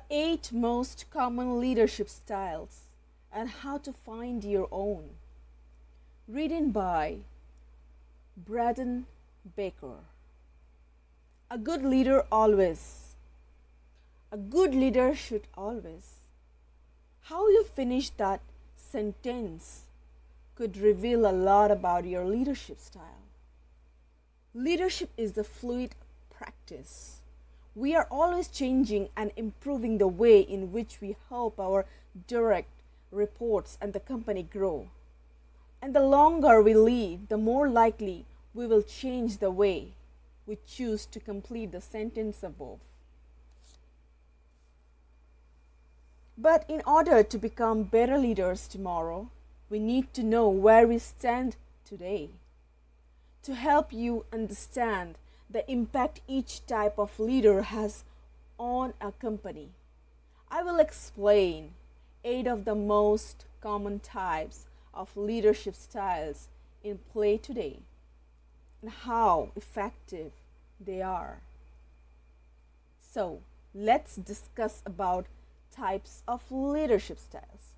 The 8 most common leadership styles and how to find your own. Written by Braden, Becker. A good leader always. A good leader should always. How you finish that sentence could reveal a lot about your leadership style. Leadership is a fluid practice. We are always changing and improving the way in which we help our direct reports and the company grow. And the longer we lead, the more likely we will change the way we choose to complete the sentence above. But in order to become better leaders tomorrow, we need to know where we stand today. To help you understand the impact each type of leader has on a company, I will explain 8 of the most common types of leadership styles in play today and how effective they are. So, let's discuss about types of leadership styles.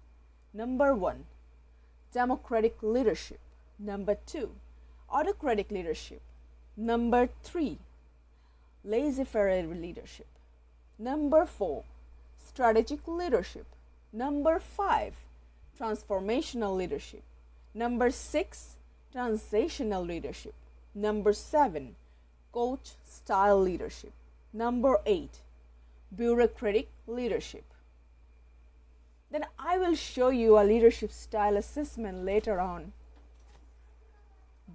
Number 1, democratic leadership. Number 2, autocratic leadership. Number 3, laissez-faire leadership. Number 4, strategic leadership. Number 5, transformational leadership. Number 6, transactional leadership. Number 7, coach style leadership. Number 8, bureaucratic leadership. Then I will show you a leadership style assessment later on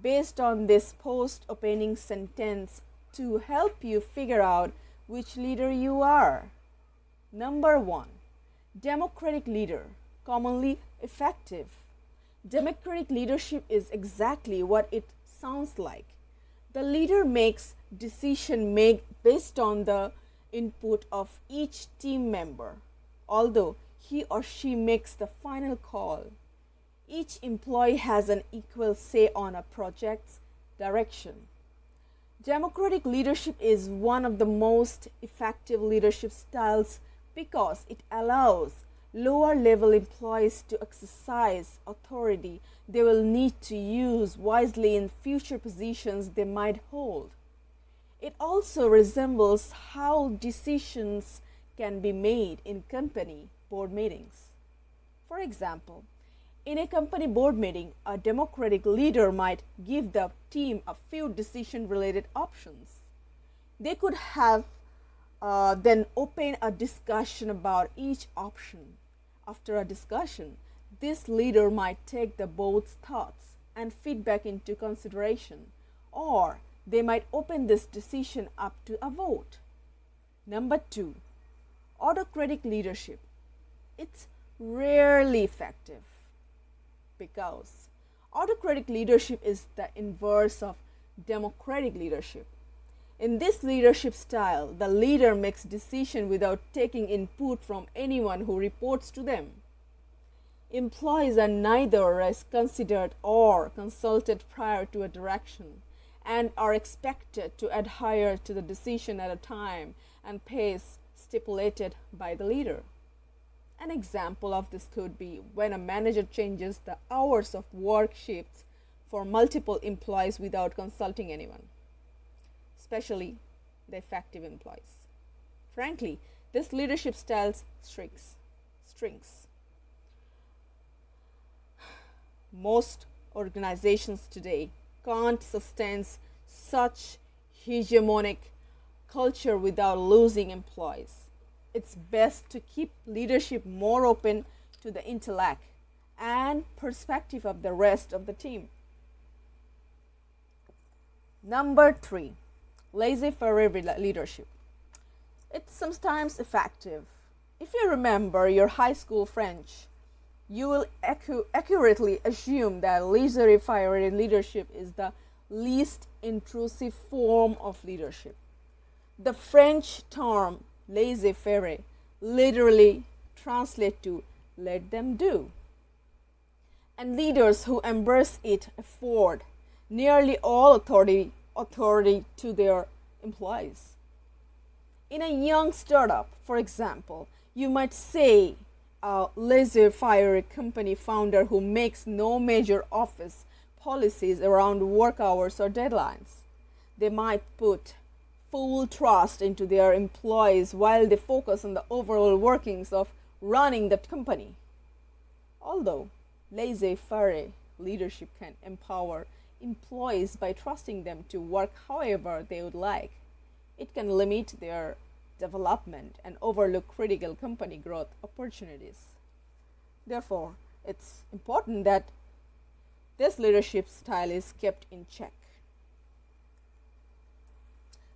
based on this post-opening sentence to help you figure out which leader you are. Number 1, democratic leader, commonly effective. Democratic leadership is exactly what it sounds like. The leader makes decisions based on the input of each team member, although he or she makes the final call. Each employee has an equal say on a project's direction. Democratic leadership is one of the most effective leadership styles because it allows lower level employees to exercise authority they will need to use wisely in future positions they might hold. It also resembles how decisions can be made in company board meetings. For example, in a company board meeting, a democratic leader might give the team a few decision-related options. They could have then open a discussion about each option. After a discussion, this leader might take the board's thoughts and feedback into consideration, or they might open this decision up to a vote. Number 2, autocratic leadership. It's rarely effective because autocratic leadership is the inverse of democratic leadership. In this leadership style, the leader makes decisions without taking input from anyone who reports to them. Employees are neither considered or consulted prior to a direction and are expected to adhere to the decision at a time and pace stipulated by the leader. An example of this could be when a manager changes the hours of work shifts for multiple employees without consulting anyone, especially the effective employees. Frankly, this leadership style strings. Most organizations today can't sustain such hegemonic culture without losing employees. It's best to keep leadership more open to the intellect and perspective of the rest of the team. Number 3, laissez-faire leadership. It's sometimes effective. If you remember your high school French, you will accurately assume that laissez-faire leadership is the least intrusive form of leadership. The French term laissez-faire literally translates to let them do. And leaders who embrace it afford nearly all authority to their employees. In a young startup, for example, You might say a laissez-faire company founder who makes no major office policies around work hours or deadlines. They might put full trust into their employees while they focus on the overall workings of running the company. Although laissez-faire leadership can empower employees by trusting them to work however they would like, it can limit their development and overlook critical company growth opportunities. Therefore, it's important that this leadership style is kept in check.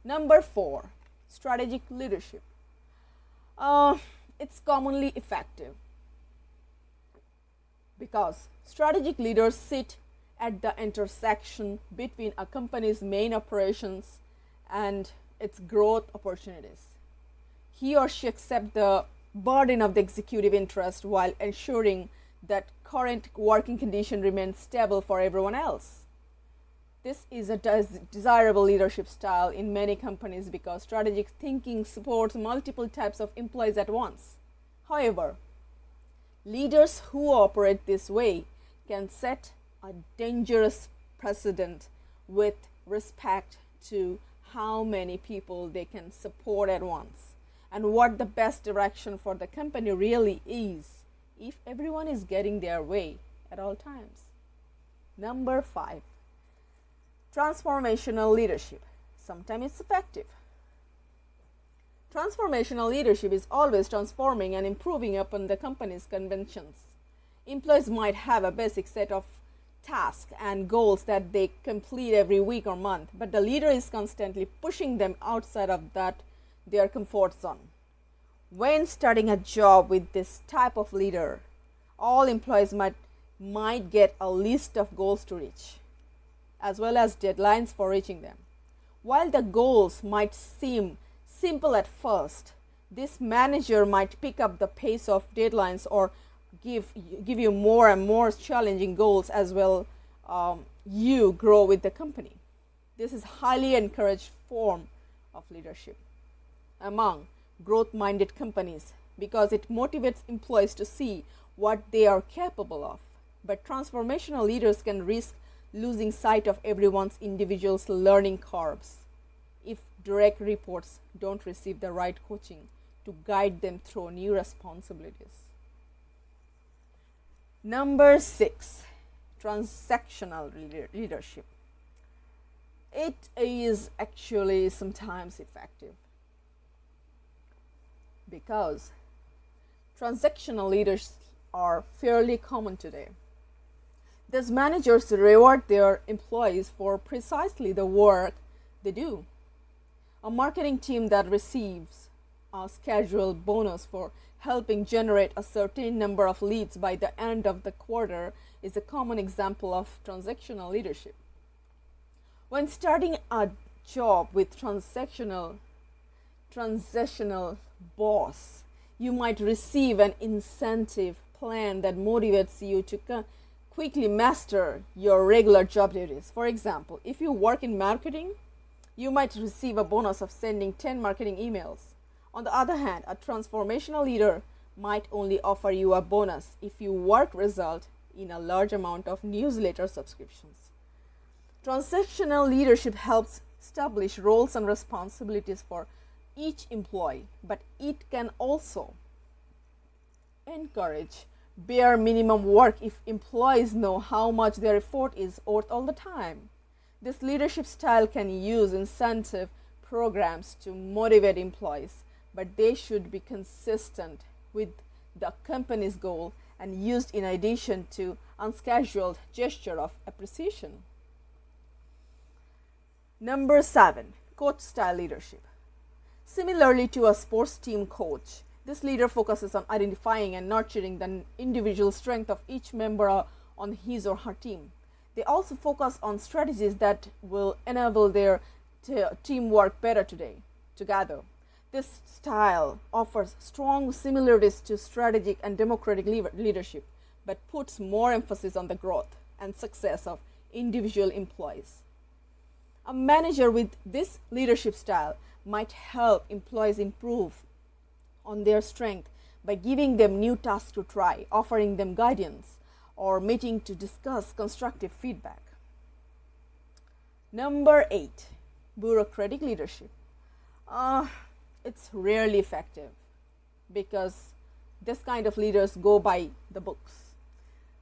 Number 4, strategic leadership. It's commonly effective because strategic leaders sit at the intersection between a company's main operations and its growth opportunities. He or she accepts the burden of the executive interest while ensuring that current working condition remains stable for everyone else. This is a desirable leadership style in many companies because strategic thinking supports multiple types of employees at once. However, leaders who operate this way can set a dangerous precedent with respect to how many people they can support at once and what the best direction for the company really is if everyone is getting their way at all times. Number 5, transformational leadership. Sometimes it's effective. Transformational leadership is always transforming and improving upon the company's conventions. Employees might have a basic set of tasks and goals that they complete every week or month, but the leader is constantly pushing them outside of their comfort zone. When starting a job with this type of leader, all employees might get a list of goals to reach, as well as deadlines for reaching them. While the goals might seem simple at first, this manager might pick up the pace of deadlines or give you more and more challenging goals as well. You grow with the company. This is highly encouraged form of leadership among growth-minded companies because it motivates employees to see what they are capable of. But transformational leaders can risk losing sight of everyone's individual's learning curves if direct reports don't receive the right coaching to guide them through new responsibilities. Number 6, transactional leadership. It is actually sometimes effective because transactional leaders are fairly common today. These managers reward their employees for precisely the work they do. A marketing team that receives a scheduled bonus for helping generate a certain number of leads by the end of the quarter is a common example of transactional leadership. When starting a job with transactional boss, you might receive an incentive plan that motivates you to quickly master your regular job duties. For example, if you work in marketing, you might receive a bonus of sending 10 marketing emails. On the other hand, a transformational leader might only offer you a bonus if your work result in a large amount of newsletter subscriptions. Transactional leadership helps establish roles and responsibilities for each employee, but it can also encourage bare minimum work if employees know how much their effort is worth all the time. This leadership style can use incentive programs to motivate employees, but they should be consistent with the company's goal and used in addition to unscheduled gesture of appreciation. Number 7, coach style leadership. Similarly to a sports team coach, this leader focuses on identifying and nurturing the individual strength of each member on his or her team. They also focus on strategies that will enable their team work better together. This style offers strong similarities to strategic and democratic leadership, but puts more emphasis on the growth and success of individual employees. A manager with this leadership style might help employees improve on their strength by giving them new tasks to try, offering them guidance, or meeting to discuss constructive feedback. Number 8, bureaucratic leadership. It's rarely effective because this kind of leaders go by the books.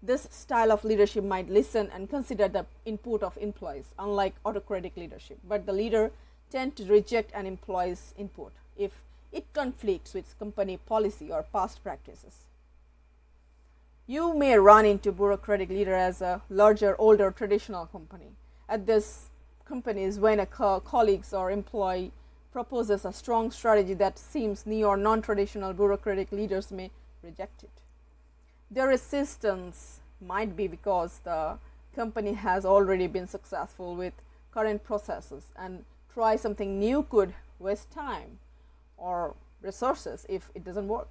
This style of leadership might listen and consider the input of employees, unlike autocratic leadership, but the leader tend to reject an employee's input if it conflicts with company policy or past practices. You may run into bureaucratic leader as a larger, older, traditional company. At this companies, when a colleagues or employee proposes a strong strategy that seems new or non-traditional, bureaucratic leaders may reject it. Their resistance might be because the company has already been successful with current processes, and try something new could waste time or resources if it doesn't work.